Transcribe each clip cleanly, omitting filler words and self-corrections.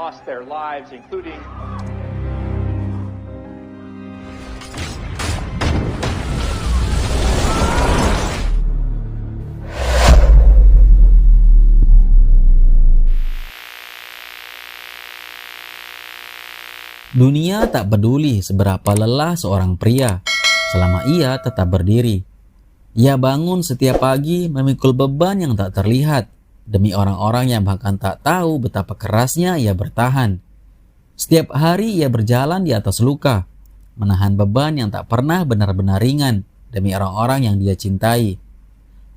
lost their lives, including Dunia tak peduli seberapa lelah seorang pria selama ia tetap berdiri. Ia bangun setiap pagi memikul beban yang tak terlihat demi orang-orang yang bahkan tak tahu betapa kerasnya ia bertahan. Setiap hari ia berjalan di atas luka, menahan beban yang tak pernah benar-benar ringan demi orang-orang yang dia cintai.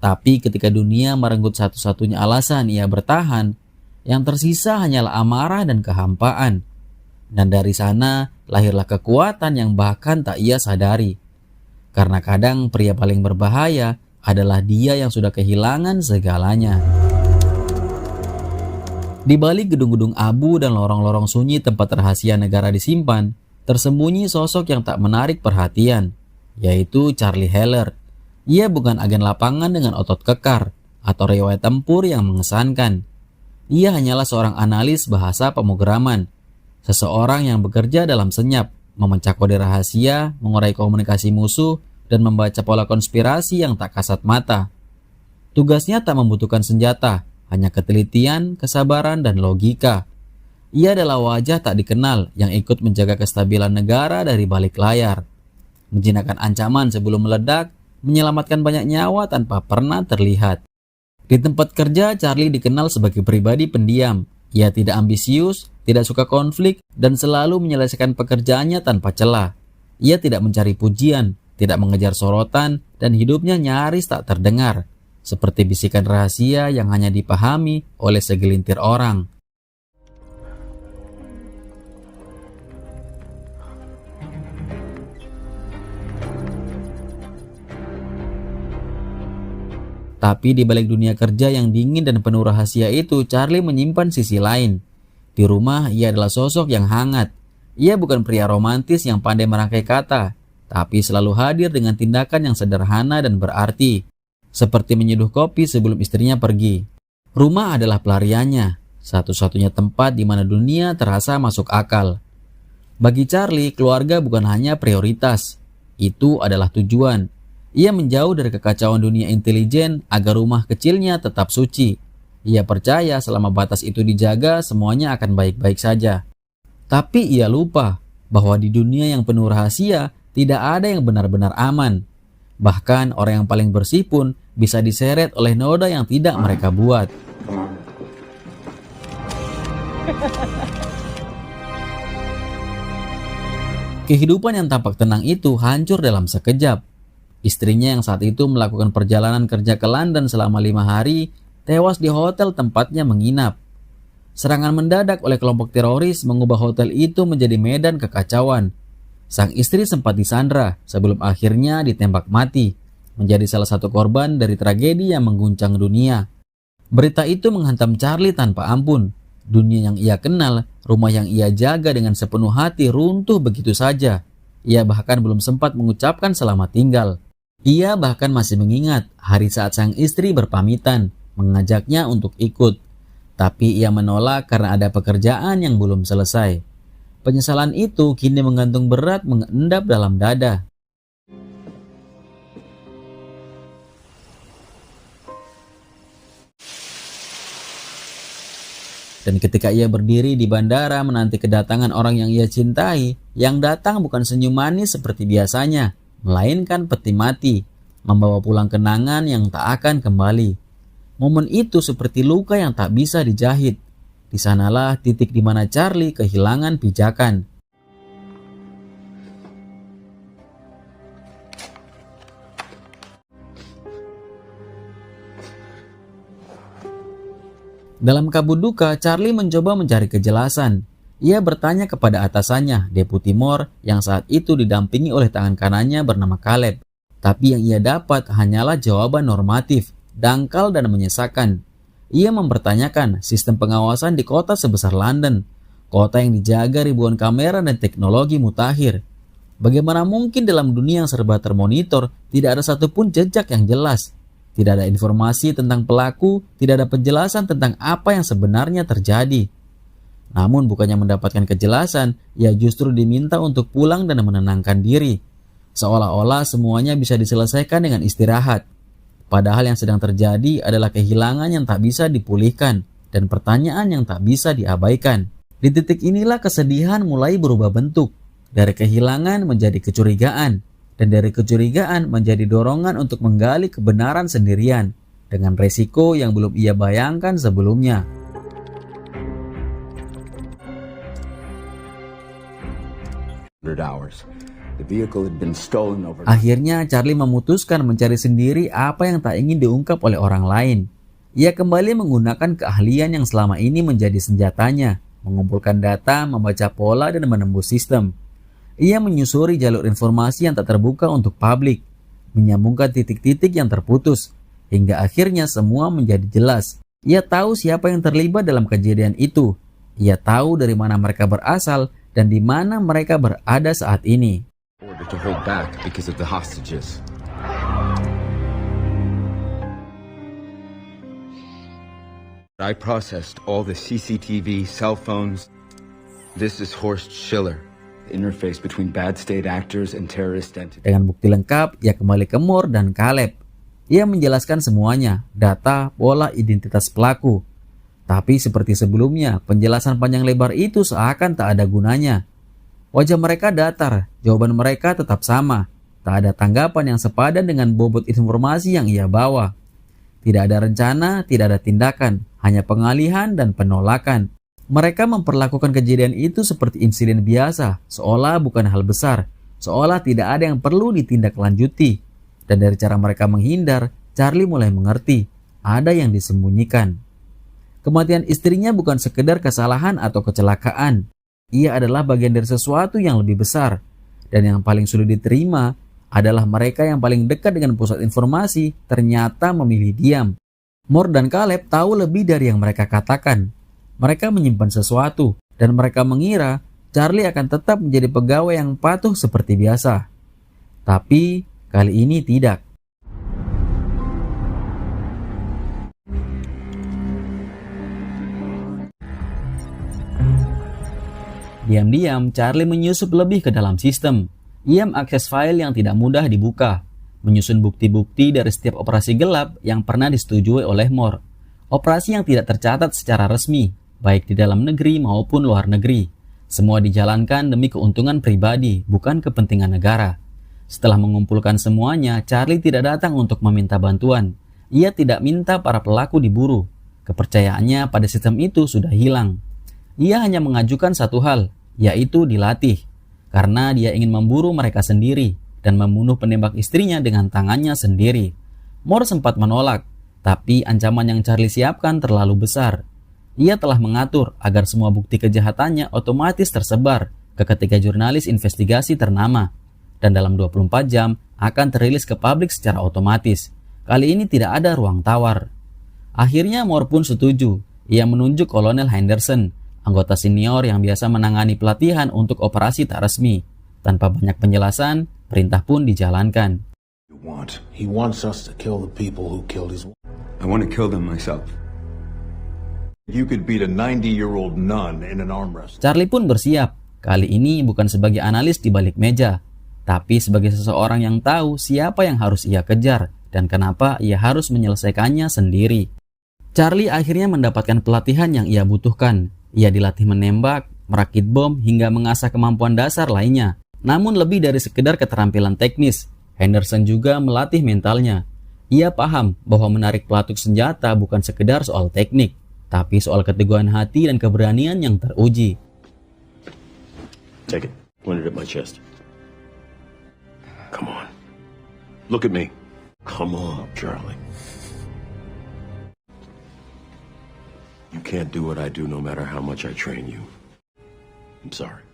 Tapi ketika dunia merenggut satu-satunya alasan ia bertahan, yang tersisa hanyalah amarah dan kehampaan. Dan dari sana lahirlah kekuatan yang bahkan tak ia sadari. Karena kadang pria paling berbahaya adalah dia yang sudah kehilangan segalanya. Di balik gedung-gedung abu dan lorong-lorong sunyi tempat rahasia negara disimpan, tersembunyi sosok yang tak menarik perhatian, yaitu Charlie Heller. Ia bukan agen lapangan dengan otot kekar atau riwayat tempur yang mengesankan. Ia hanyalah seorang analis bahasa pemrograman. Seseorang yang bekerja dalam senyap, memecah kode rahasia, mengurai komunikasi musuh, dan membaca pola konspirasi yang tak kasat mata. Tugasnya tak membutuhkan senjata, hanya ketelitian, kesabaran, dan logika. Ia adalah wajah tak dikenal yang ikut menjaga kestabilan negara dari balik layar. Menjinakkan ancaman sebelum meledak, menyelamatkan banyak nyawa tanpa pernah terlihat. Di tempat kerja, Charlie dikenal sebagai pribadi pendiam. Ia tidak ambisius, tidak suka konflik, dan selalu menyelesaikan pekerjaannya tanpa celah. Ia tidak mencari pujian, tidak mengejar sorotan, dan hidupnya nyaris tak terdengar, seperti bisikan rahasia yang hanya dipahami oleh segelintir orang. Tapi di balik dunia kerja yang dingin dan penuh rahasia itu, Charlie menyimpan sisi lain. Di rumah, ia adalah sosok yang hangat. Ia bukan pria romantis yang pandai merangkai kata, tapi selalu hadir dengan tindakan yang sederhana dan berarti, seperti menyeduh kopi sebelum istrinya pergi. Rumah adalah pelariannya, satu-satunya tempat di mana dunia terasa masuk akal. Bagi Charlie, keluarga bukan hanya prioritas, itu adalah tujuan. Ia menjauh dari kekacauan dunia intelijen agar rumah kecilnya tetap suci. Ia percaya selama batas itu dijaga, semuanya akan baik-baik saja. Tapi ia lupa bahwa di dunia yang penuh rahasia, tidak ada yang benar-benar aman. Bahkan orang yang paling bersih pun bisa diseret oleh noda yang tidak mereka buat. Kehidupan yang tampak tenang itu hancur dalam sekejap. Istrinya yang saat itu melakukan perjalanan kerja ke London selama 5 hari, tewas di hotel tempatnya menginap. Serangan mendadak oleh kelompok teroris mengubah hotel itu menjadi medan kekacauan. Sang istri sempat disandra sebelum akhirnya ditembak mati, menjadi salah satu korban dari tragedi yang mengguncang dunia. Berita itu menghantam Charlie tanpa ampun. Dunia yang ia kenal, rumah yang ia jaga dengan sepenuh hati runtuh begitu saja. Ia bahkan belum sempat mengucapkan selamat tinggal. Ia bahkan masih mengingat hari saat sang istri berpamitan, mengajaknya untuk ikut. Tapi ia menolak karena ada pekerjaan yang belum selesai. Penyesalan itu kini menggantung berat mengendap dalam dada. Dan ketika ia berdiri di bandara menanti kedatangan orang yang ia cintai, yang datang bukan senyum manis seperti biasanya, melainkan peti mati, membawa pulang kenangan yang tak akan kembali. Momen itu seperti luka yang tak bisa dijahit. Di sanalah titik di mana Charlie kehilangan pijakan. Dalam kabut duka, Charlie mencoba mencari kejelasan. Ia bertanya kepada atasannya, Deputi Moore, yang saat itu didampingi oleh tangan kanannya bernama Caleb. Tapi yang ia dapat hanyalah jawaban normatif, dangkal dan menyesakan. Ia mempertanyakan sistem pengawasan di kota sebesar London, kota yang dijaga ribuan kamera dan teknologi mutakhir. Bagaimana mungkin dalam dunia yang serba termonitor tidak ada satupun jejak yang jelas? Tidak ada informasi tentang pelaku, tidak ada penjelasan tentang apa yang sebenarnya terjadi. Namun bukannya mendapatkan kejelasan, ia justru diminta untuk pulang dan menenangkan diri. Seolah-olah semuanya bisa diselesaikan dengan istirahat. Padahal yang sedang terjadi adalah kehilangan yang tak bisa dipulihkan dan pertanyaan yang tak bisa diabaikan. Di titik inilah kesedihan mulai berubah bentuk. Dari kehilangan menjadi kecurigaan, dan dari kecurigaan menjadi dorongan untuk menggali kebenaran sendirian, dengan resiko yang belum ia bayangkan sebelumnya. Akhirnya Charlie memutuskan mencari sendiri apa yang tak ingin diungkap oleh orang lain. Ia kembali menggunakan keahlian yang selama ini menjadi senjatanya, mengumpulkan data, membaca pola, dan menembus sistem. Ia menyusuri jalur informasi yang tak terbuka untuk publik, menyambungkan titik-titik yang terputus, hingga akhirnya semua menjadi jelas. Ia tahu siapa yang terlibat dalam kejadian itu. Ia tahu dari mana mereka berasal dan di mana mereka berada saat ini. I processed all the CCTV, cell phones. This is Horst Schiller, the interface between bad state actors and terrorist entities. Dengan bukti lengkap, ia kembali ke Moore dan Caleb. Ia menjelaskan semuanya, data, pola, identitas pelaku. Tapi seperti sebelumnya, penjelasan panjang lebar itu seakan tak ada gunanya. Wajah mereka datar, jawaban mereka tetap sama. Tak ada tanggapan yang sepadan dengan bobot informasi yang ia bawa. Tidak ada rencana, tidak ada tindakan, hanya pengalihan dan penolakan. Mereka memperlakukan kejadian itu seperti insiden biasa, seolah bukan hal besar, seolah tidak ada yang perlu ditindaklanjuti. Dan dari cara mereka menghindar, Charlie mulai mengerti, ada yang disembunyikan. Kematian istrinya bukan sekedar kesalahan atau kecelakaan. Ia adalah bagian dari sesuatu yang lebih besar. Dan yang paling sulit diterima adalah mereka yang paling dekat dengan pusat informasi ternyata memilih diam. Moore dan Caleb tahu lebih dari yang mereka katakan. Mereka menyimpan sesuatu dan mereka mengira Charlie akan tetap menjadi pegawai yang patuh seperti biasa. Tapi kali ini tidak. Diam-diam Charlie menyusup lebih ke dalam sistem. Ia mengakses file yang tidak mudah dibuka, menyusun bukti-bukti dari setiap operasi gelap yang pernah disetujui oleh Moore. Operasi yang tidak tercatat secara resmi, baik di dalam negeri maupun luar negeri. Semua dijalankan demi keuntungan pribadi, bukan kepentingan negara. Setelah mengumpulkan semuanya, Charlie tidak datang untuk meminta bantuan. Ia tidak minta para pelaku diburu. Kepercayaannya pada sistem itu sudah hilang. Ia hanya mengajukan satu hal, yaitu dilatih. Karena dia ingin memburu mereka sendiri dan membunuh penembak istrinya dengan tangannya sendiri. Moore sempat menolak, tapi ancaman yang Charlie siapkan terlalu besar. Ia telah mengatur agar semua bukti kejahatannya otomatis tersebar ke ketiga jurnalis investigasi ternama, dan dalam 24 jam akan terilis ke publik secara otomatis. Kali ini tidak ada ruang tawar. Akhirnya Moore pun setuju. Ia menunjuk Kolonel Henderson, anggota senior yang biasa menangani pelatihan untuk operasi tak resmi. Tanpa banyak penjelasan, perintah pun dijalankan. I want to kill them myself. You could beat a 90-year-old nun in an arm wrestle. Charlie pun bersiap. Kali ini bukan sebagai analis di balik meja, tapi sebagai seseorang yang tahu siapa yang harus ia kejar dan kenapa ia harus menyelesaikannya sendiri. Charlie akhirnya mendapatkan pelatihan yang ia butuhkan. Ia dilatih menembak, merakit bom, hingga mengasah kemampuan dasar lainnya. Namun lebih dari sekedar keterampilan teknis, Henderson juga melatih mentalnya. Ia paham bahwa menarik pelatuk senjata bukan sekedar soal teknik, tapi soal keteguhan hati dan keberanian yang teruji. Take it. Point it at my chest. Come on. Look at me. Come on, Charlie. You can't do what I do no matter how much I train you. I'm sorry.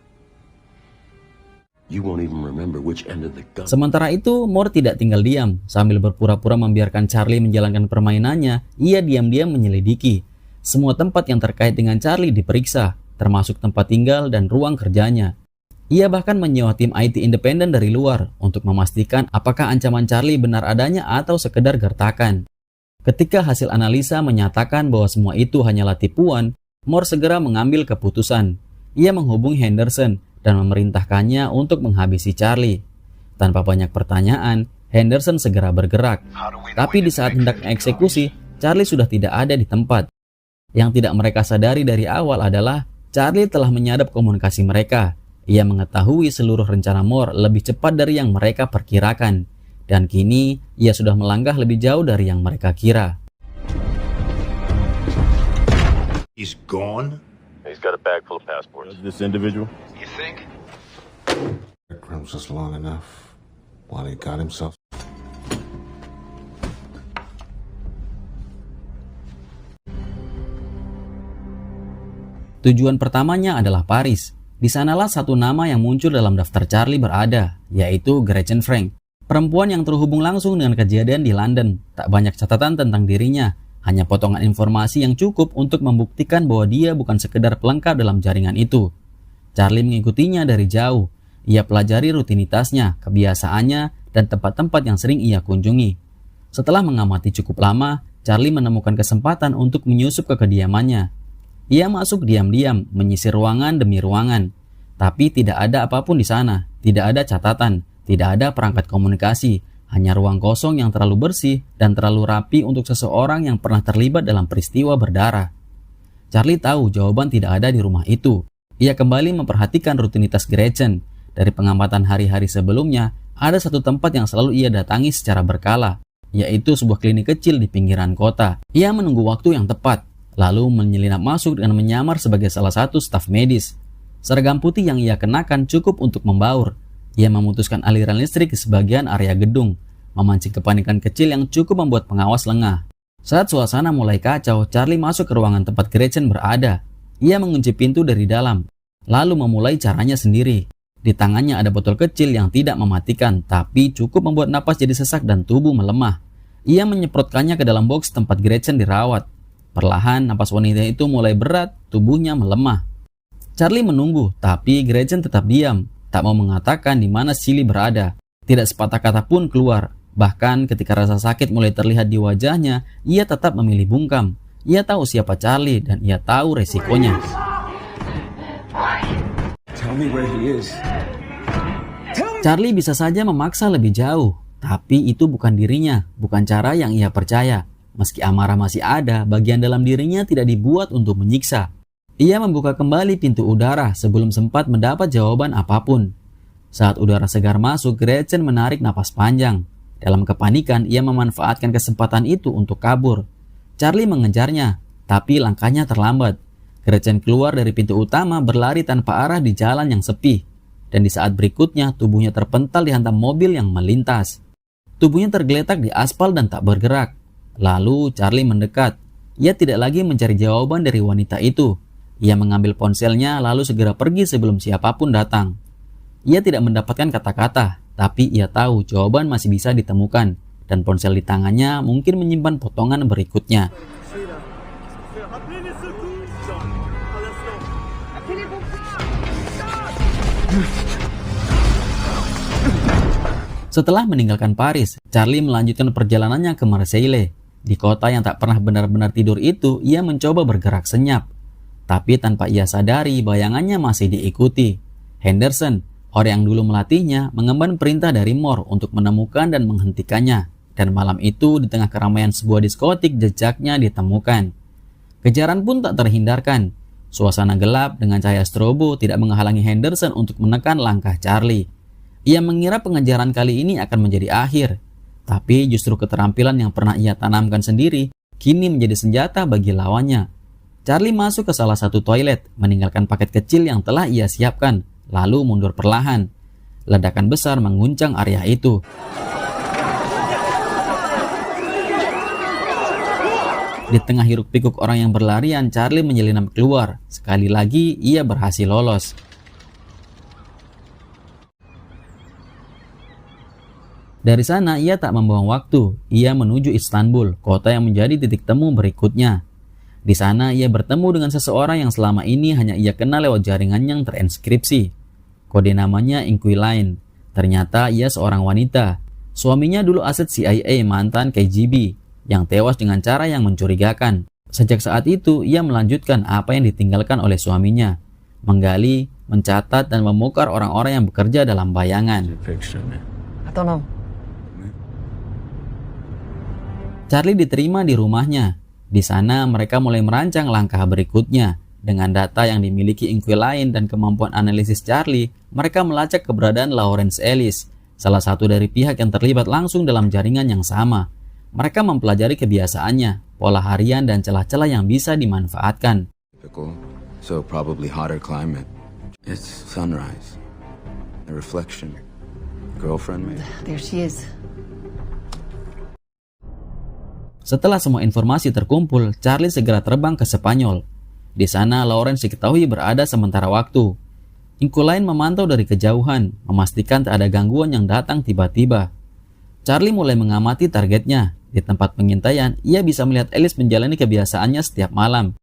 You won't even remember which end of the gun. Sementara itu, Moore tidak tinggal diam. Sambil berpura-pura membiarkan Charlie menjalankan permainannya, ia diam-diam menyelidiki. Semua tempat yang terkait dengan Charlie diperiksa, termasuk tempat tinggal dan ruang kerjanya. Ia bahkan menyewa tim IT independen dari luar untuk memastikan apakah ancaman Charlie benar adanya atau sekedar gertakan. Ketika hasil analisa menyatakan bahwa semua itu hanyalah tipuan, Moore segera mengambil keputusan. Ia menghubungi Henderson dan memerintahkannya untuk menghabisi Charlie. Tanpa banyak pertanyaan, Henderson segera bergerak. Tapi di saat hendak mengeksekusi, Charlie sudah tidak ada di tempat. Yang tidak mereka sadari dari awal adalah Charlie telah menyadap komunikasi mereka. Ia mengetahui seluruh rencana Moore lebih cepat dari yang mereka perkirakan. Dan kini, ia sudah melangkah lebih jauh dari yang mereka kira. He's gone? He's got a bag full of passports. This individual? You think? Background's just long enough while he got himself. Tujuan pertamanya adalah Paris. Di sanalah satu nama yang muncul dalam daftar Charlie berada, yaitu Gretchen Frank. Perempuan yang terhubung langsung dengan kejadian di London. Tak banyak catatan tentang dirinya, hanya potongan informasi yang cukup untuk membuktikan bahwa dia bukan sekedar pelengkap dalam jaringan itu. Charlie mengikutinya dari jauh. Ia pelajari rutinitasnya, kebiasaannya, dan tempat-tempat yang sering ia kunjungi. Setelah mengamati cukup lama, Charlie menemukan kesempatan untuk menyusup ke kediamannya. Ia masuk diam-diam, menyisir ruangan demi ruangan. Tapi tidak ada apapun di sana, tidak ada catatan, tidak ada perangkat komunikasi, hanya ruang kosong yang terlalu bersih dan terlalu rapi untuk seseorang yang pernah terlibat dalam peristiwa berdarah. Charlie tahu jawaban tidak ada di rumah itu. Ia kembali memperhatikan rutinitas Gretchen. Dari pengamatan hari-hari sebelumnya, ada satu tempat yang selalu ia datangi secara berkala, yaitu sebuah klinik kecil di pinggiran kota. Ia menunggu waktu yang tepat, lalu menyelinap masuk dengan menyamar sebagai salah satu staf medis. Seragam putih yang ia kenakan cukup untuk membaur. Ia memutuskan aliran listrik di sebagian area gedung, memancing kepanikan kecil yang cukup membuat pengawas lengah. Saat suasana mulai kacau, Charlie masuk ke ruangan tempat Gretchen berada. Ia mengunci pintu dari dalam, lalu memulai caranya sendiri. Di tangannya ada botol kecil yang tidak mematikan, tapi cukup membuat napas jadi sesak dan tubuh melemah. Ia menyemprotkannya ke dalam box tempat Gretchen dirawat. Perlahan, napas wanita itu mulai berat, tubuhnya melemah. Charlie menunggu, tapi Gretchen tetap diam, tak mau mengatakan di mana Silly berada. Tidak sepatah kata pun keluar. Bahkan ketika rasa sakit mulai terlihat di wajahnya, ia tetap memilih bungkam. Ia tahu siapa Charlie dan ia tahu resikonya. Tell me where he is. Charlie bisa saja memaksa lebih jauh, tapi itu bukan dirinya, bukan cara yang ia percaya. Meski amarah masih ada, bagian dalam dirinya tidak dibuat untuk menyiksa. Ia membuka kembali pintu udara sebelum sempat mendapat jawaban apapun. Saat udara segar masuk, Gretchen menarik napas panjang. Dalam kepanikan, ia memanfaatkan kesempatan itu untuk kabur. Charlie mengejarnya, tapi langkahnya terlambat. Gretchen keluar dari pintu utama berlari tanpa arah di jalan yang sepi. Dan di saat berikutnya, tubuhnya terpental dihantam mobil yang melintas. Tubuhnya tergeletak di aspal dan tak bergerak. Lalu Charlie mendekat. Ia tidak lagi mencari jawaban dari wanita itu. Ia mengambil ponselnya lalu segera pergi sebelum siapapun datang. Ia tidak mendapatkan kata-kata, tapi ia tahu jawaban masih bisa ditemukan. Dan ponsel di tangannya mungkin menyimpan potongan berikutnya. Setelah meninggalkan Paris, Charlie melanjutkan perjalanannya ke Marseille. Di kota yang tak pernah benar-benar tidur itu, ia mencoba bergerak senyap. Tapi tanpa ia sadari, bayangannya masih diikuti. Henderson, orang yang dulu melatihnya, mengemban perintah dari Moore untuk menemukan dan menghentikannya. Dan malam itu, di tengah keramaian sebuah diskotik, jejaknya ditemukan. Kejaran pun tak terhindarkan. Suasana gelap dengan cahaya strobo tidak menghalangi Henderson untuk menekan langkah Charlie. Ia mengira pengejaran kali ini akan menjadi akhir. Tapi justru keterampilan yang pernah ia tanamkan sendiri kini menjadi senjata bagi lawannya. Charlie masuk ke salah satu toilet, meninggalkan paket kecil yang telah ia siapkan, lalu mundur perlahan. Ledakan besar mengguncang area itu. Di tengah hiruk-pikuk orang yang berlarian, Charlie menyelinap keluar. Sekali lagi, ia berhasil lolos. Dari sana, ia tak membuang waktu. Ia menuju Istanbul, kota yang menjadi titik temu berikutnya. Di sana, ia bertemu dengan seseorang yang selama ini hanya ia kenal lewat jaringan yang terenskripsi. Kode namanya Inquiline. Ternyata ia seorang wanita. Suaminya dulu aset CIA mantan KGB, yang tewas dengan cara yang mencurigakan. Sejak saat itu, ia melanjutkan apa yang ditinggalkan oleh suaminya, menggali, mencatat, dan memukar orang-orang yang bekerja dalam bayangan. I don't know. Charlie diterima di rumahnya. Di sana mereka mulai merancang langkah berikutnya. Dengan data yang dimiliki Inquiline dan kemampuan analisis Charlie, mereka melacak keberadaan Lawrence Ellis, salah satu dari pihak yang terlibat langsung dalam jaringan yang sama. Mereka mempelajari kebiasaannya, pola harian, dan celah-celah yang bisa dimanfaatkan. So probably hotter climate. It's sunrise. A reflection. Girlfriend maybe. There she is. Setelah semua informasi terkumpul, Charlie segera terbang ke Spanyol. Di sana, Lawrence diketahui berada sementara waktu. Inquiline memantau dari kejauhan, memastikan tak ada gangguan yang datang tiba-tiba. Charlie mulai mengamati targetnya. Di tempat pengintaian, ia bisa melihat Ellis menjalani kebiasaannya setiap malam.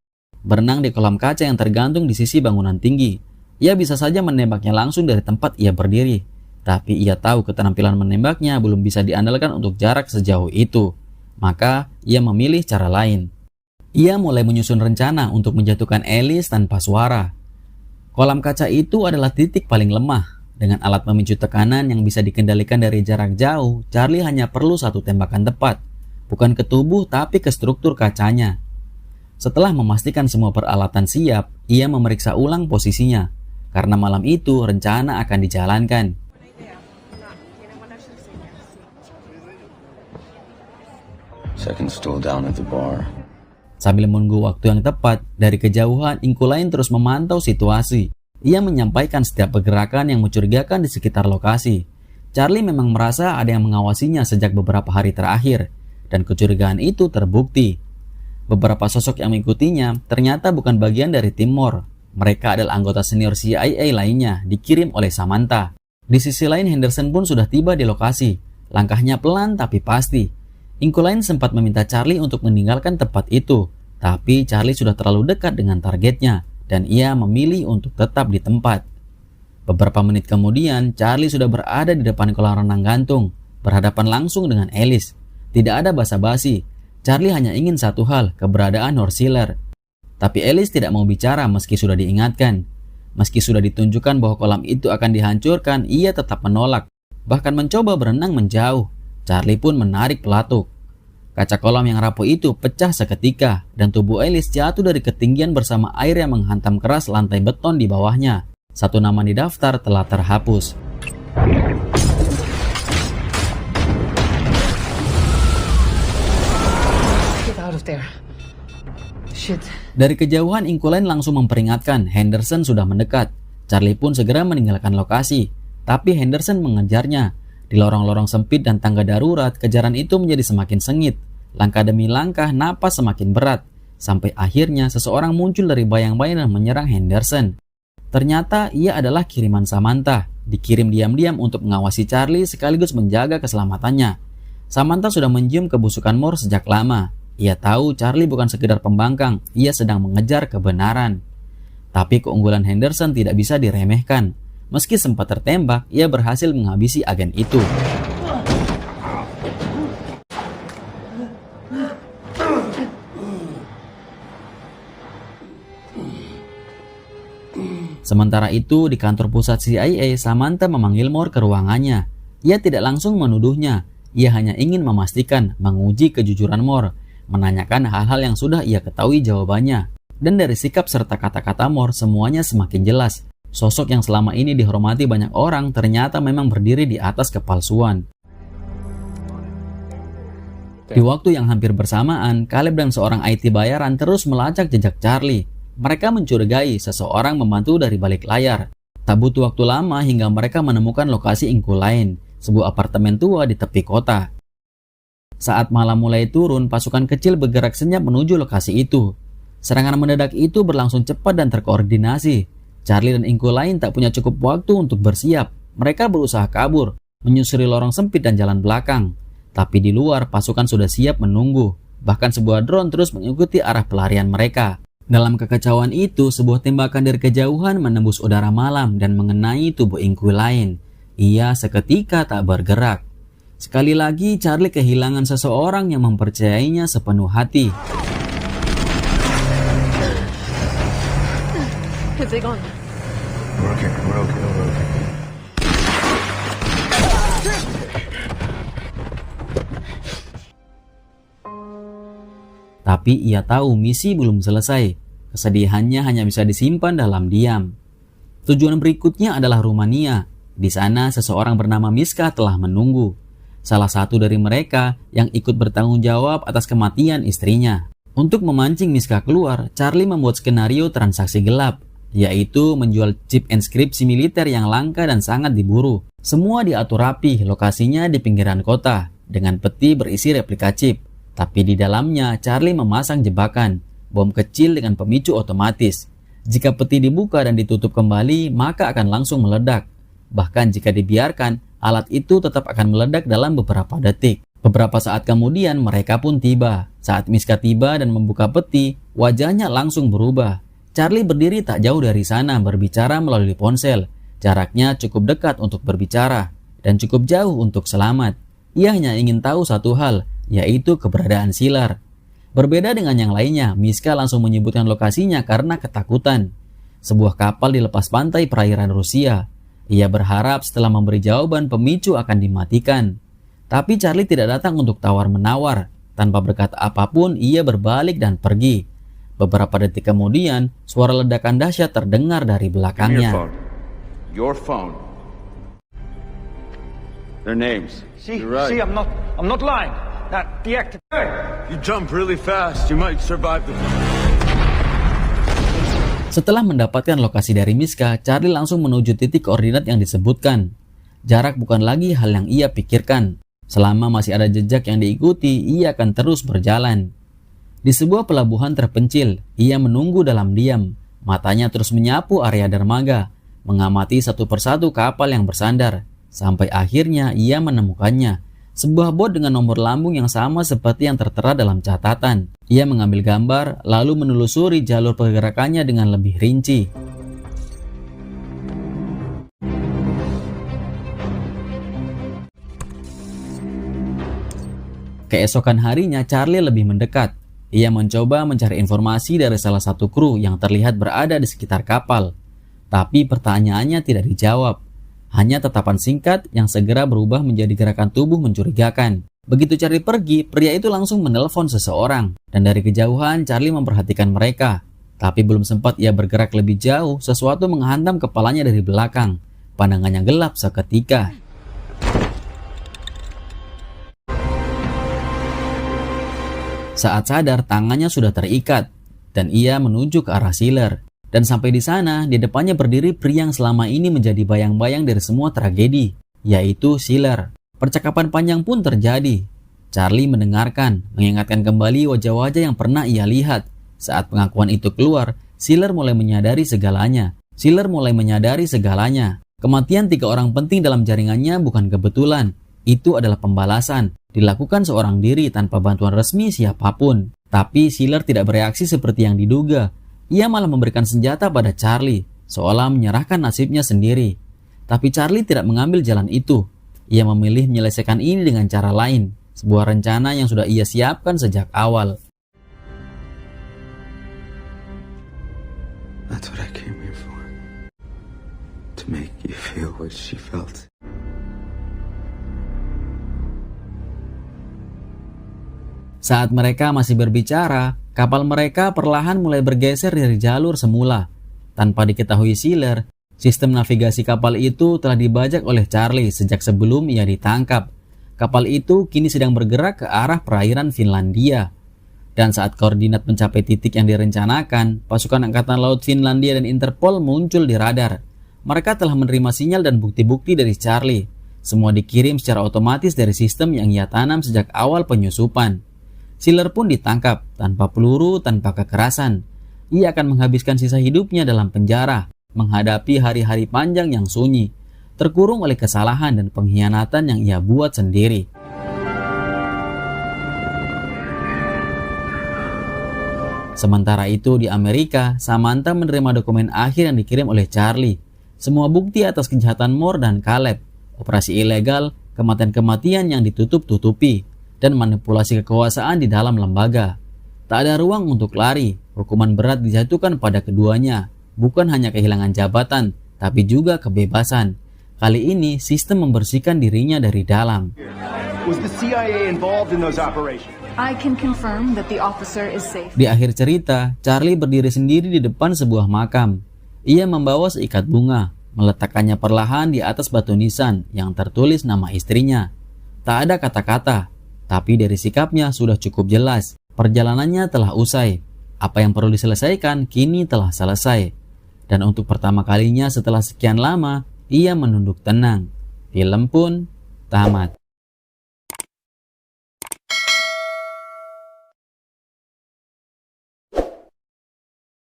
Berenang di kolam kaca yang tergantung di sisi bangunan tinggi. Ia bisa saja menembaknya langsung dari tempat ia berdiri. Tapi ia tahu keterampilan menembaknya belum bisa diandalkan untuk jarak sejauh itu. Maka, ia memilih cara lain. Ia mulai menyusun rencana untuk menjatuhkan Ellis tanpa suara. Kolam kaca itu adalah titik paling lemah. Dengan alat memicu tekanan yang bisa dikendalikan dari jarak jauh, Charlie hanya perlu satu tembakan tepat. Bukan ke tubuh tapi ke struktur kacanya. Setelah memastikan semua peralatan siap, ia memeriksa ulang posisinya. Karena malam itu rencana akan dijalankan. Second stool down at the bar. Sambil menunggu waktu yang tepat, dari kejauhan Inquiline terus memantau situasi. Ia menyampaikan setiap pergerakan yang mencurigakan di sekitar lokasi. Charlie memang merasa ada yang mengawasinya sejak beberapa hari terakhir, dan kecurigaan itu terbukti. Beberapa sosok yang mengikutinya ternyata bukan bagian dari tim Moore. Mereka adalah anggota senior CIA lainnya, dikirim oleh Samantha. Di sisi lain, Henderson pun sudah tiba di lokasi. Langkahnya pelan tapi pasti. Inquiline sempat meminta Charlie untuk meninggalkan tempat itu, tapi Charlie sudah terlalu dekat dengan targetnya, dan ia memilih untuk tetap di tempat. Beberapa menit kemudian, Charlie sudah berada di depan kolam renang gantung, berhadapan langsung dengan Ellis. Tidak ada basa-basi. Charlie hanya ingin satu hal, keberadaan Horsiller. Tapi Ellis tidak mau bicara meski sudah diingatkan. Meski sudah ditunjukkan bahwa kolam itu akan dihancurkan, ia tetap menolak. Bahkan mencoba berenang menjauh. Charlie pun menarik pelatuk. Kaca kolam yang rapuh itu pecah seketika, dan tubuh Ellis jatuh dari ketinggian bersama air yang menghantam keras lantai beton di bawahnya. Satu nama di daftar telah terhapus. Dari kejauhan, Inquiline langsung memperingatkan Henderson sudah mendekat. Charlie pun segera meninggalkan lokasi, tapi Henderson mengejarnya. Di lorong-lorong sempit dan tangga darurat, kejaran itu menjadi semakin sengit. Langkah demi langkah, napas semakin berat. Sampai akhirnya seseorang muncul dari bayang-bayang dan menyerang Henderson. Ternyata ia adalah kiriman Samantha, dikirim diam-diam untuk mengawasi Charlie sekaligus menjaga keselamatannya. Samantha sudah mencium kebusukan Moore sejak lama. Ia tahu Charlie bukan sekedar pembangkang, ia sedang mengejar kebenaran. Tapi keunggulan Henderson tidak bisa diremehkan. Meski sempat tertembak, ia berhasil menghabisi agen itu. Sementara itu, di kantor pusat CIA, Samantha memanggil Moore ke ruangannya. Ia tidak langsung menuduhnya, ia hanya ingin memastikan, menguji kejujuran Moore, menanyakan hal-hal yang sudah ia ketahui jawabannya. Dan dari sikap serta kata-kata Moore, semuanya semakin jelas. Sosok yang selama ini dihormati banyak orang ternyata memang berdiri di atas kepalsuan. Di waktu yang hampir bersamaan, Caleb dan seorang IT bayaran terus melacak jejak Charlie. Mereka mencurigai seseorang membantu dari balik layar. Tak butuh waktu lama hingga mereka menemukan lokasi Inquiline, sebuah apartemen tua di tepi kota. Saat malam mulai turun, pasukan kecil bergerak senyap menuju lokasi itu. Serangan mendadak itu berlangsung cepat dan terkoordinasi. Charlie dan Inquiline tak punya cukup waktu untuk bersiap. Mereka berusaha kabur, menyusuri lorong sempit dan jalan belakang. Tapi di luar, pasukan sudah siap menunggu. Bahkan sebuah drone terus mengikuti arah pelarian mereka. Dalam kekacauan itu, sebuah tembakan dari kejauhan menembus udara malam dan mengenai tubuh Inquiline. Ia seketika tak bergerak. Sekali lagi, Charlie kehilangan seseorang yang mempercayainya sepenuh hati. have they gone? We're okay. Tapi ia tahu misi belum selesai. Kesedihannya hanya bisa disimpan dalam diam. Tujuan berikutnya adalah Rumania. Di sana seseorang bernama Miska telah menunggu. Salah satu dari mereka yang ikut bertanggung jawab atas kematian istrinya. Untuk memancing Miska keluar, Charlie membuat skenario transaksi gelap, yaitu menjual chip enskripsi militer yang langka dan sangat diburu. Semua diatur rapi, lokasinya di pinggiran kota, dengan peti berisi replika chip. Tapi di dalamnya, Charlie memasang jebakan, bom kecil dengan pemicu otomatis. Jika peti dibuka dan ditutup kembali, maka akan langsung meledak. Bahkan jika dibiarkan, alat itu tetap akan meledak dalam beberapa detik. Beberapa saat kemudian mereka pun tiba. Saat Miska tiba dan membuka peti, wajahnya langsung berubah. Charlie berdiri tak jauh dari sana berbicara melalui ponsel. Jaraknya cukup dekat untuk berbicara dan cukup jauh untuk selamat. Ia hanya ingin tahu satu hal, yaitu keberadaan Siller. Berbeda dengan yang lainnya, Miska langsung menyebutkan lokasinya karena ketakutan. Sebuah kapal di lepas pantai perairan Rusia. Ia berharap setelah memberi jawaban pemicu akan dimatikan. Tapi Charlie tidak datang untuk tawar-menawar. Tanpa berkata apapun, ia berbalik dan pergi. Beberapa detik kemudian, suara ledakan dahsyat terdengar dari belakangnya. Your phone. Their names. See, You're right. I'm not lying. That deactivate. You jump really fast. You might survive the... Setelah mendapatkan lokasi dari Miska, Charlie langsung menuju titik koordinat yang disebutkan. Jarak bukan lagi hal yang ia pikirkan. Selama masih ada jejak yang diikuti, ia akan terus berjalan. Di sebuah pelabuhan terpencil, ia menunggu dalam diam. Matanya terus menyapu area dermaga, mengamati satu persatu kapal yang bersandar. Sampai akhirnya ia menemukannya. Sebuah bot dengan nomor lambung yang sama seperti yang tertera dalam catatan. Ia mengambil gambar, lalu menelusuri jalur pergerakannya dengan lebih rinci. Keesokan harinya, Charlie lebih mendekat. Ia mencoba mencari informasi dari salah satu kru yang terlihat berada di sekitar kapal. Tapi pertanyaannya tidak dijawab. Hanya tatapan singkat yang segera berubah menjadi gerakan tubuh mencurigakan. Begitu Charlie pergi, pria itu langsung menelpon seseorang. Dan dari kejauhan, Charlie memperhatikan mereka. Tapi belum sempat ia bergerak lebih jauh, sesuatu menghantam kepalanya dari belakang. Pandangannya gelap seketika. Saat sadar, tangannya sudah terikat, dan ia menuju ke arah Siller. Dan sampai di sana, di depannya berdiri pria yang selama ini menjadi bayang-bayang dari semua tragedi, yaitu Siller. Percakapan panjang pun terjadi. Charlie mendengarkan, mengingatkan kembali wajah-wajah yang pernah ia lihat. Saat pengakuan itu keluar, Siller mulai menyadari segalanya. Kematian 3 orang penting dalam jaringannya bukan kebetulan. Itu adalah pembalasan, dilakukan seorang diri tanpa bantuan resmi siapapun. Tapi Siller tidak bereaksi seperti yang diduga. Ia malah memberikan senjata pada Charlie, seolah menyerahkan nasibnya sendiri. Tapi Charlie tidak mengambil jalan itu. Ia memilih menyelesaikan ini dengan cara lain, sebuah rencana yang sudah ia siapkan sejak awal. That's what I came here for. To make you feel what she felt. Saat mereka masih berbicara, kapal mereka perlahan mulai bergeser dari jalur semula. Tanpa diketahui Siller, sistem navigasi kapal itu telah dibajak oleh Charlie sejak sebelum ia ditangkap. Kapal itu kini sedang bergerak ke arah perairan Finlandia. Dan saat koordinat mencapai titik yang direncanakan, pasukan Angkatan Laut Finlandia dan Interpol muncul di radar. Mereka telah menerima sinyal dan bukti-bukti dari Charlie. Semua dikirim secara otomatis dari sistem yang ia tanam sejak awal penyusupan. Siller pun ditangkap, tanpa peluru, tanpa kekerasan. Ia akan menghabiskan sisa hidupnya dalam penjara, menghadapi hari-hari panjang yang sunyi, terkurung oleh kesalahan dan pengkhianatan yang ia buat sendiri. Sementara itu di Amerika, Samantha menerima dokumen akhir yang dikirim oleh Charlie. Semua bukti atas kejahatan Moore dan Caleb, operasi ilegal, kematian-kematian yang ditutup-tutupi, dan manipulasi kekuasaan di dalam lembaga. Tak ada ruang untuk lari, hukuman berat dijatuhkan pada keduanya. bukan hanya kehilangan jabatan, tapi juga kebebasan. Kali ini, sistem membersihkan dirinya dari dalam. Was the CIA involved in those operations? I can confirm that the officer is safe. Di akhir cerita, Charlie berdiri sendiri di depan sebuah makam. Ia membawa seikat bunga, meletakkannya perlahan di atas batu nisan yang tertulis nama istrinya. Tak ada kata-kata, tapi dari sikapnya sudah cukup jelas. Perjalanannya telah usai. Apa yang perlu diselesaikan kini telah selesai. Dan untuk pertama kalinya setelah sekian lama, ia menunduk tenang. Film pun tamat.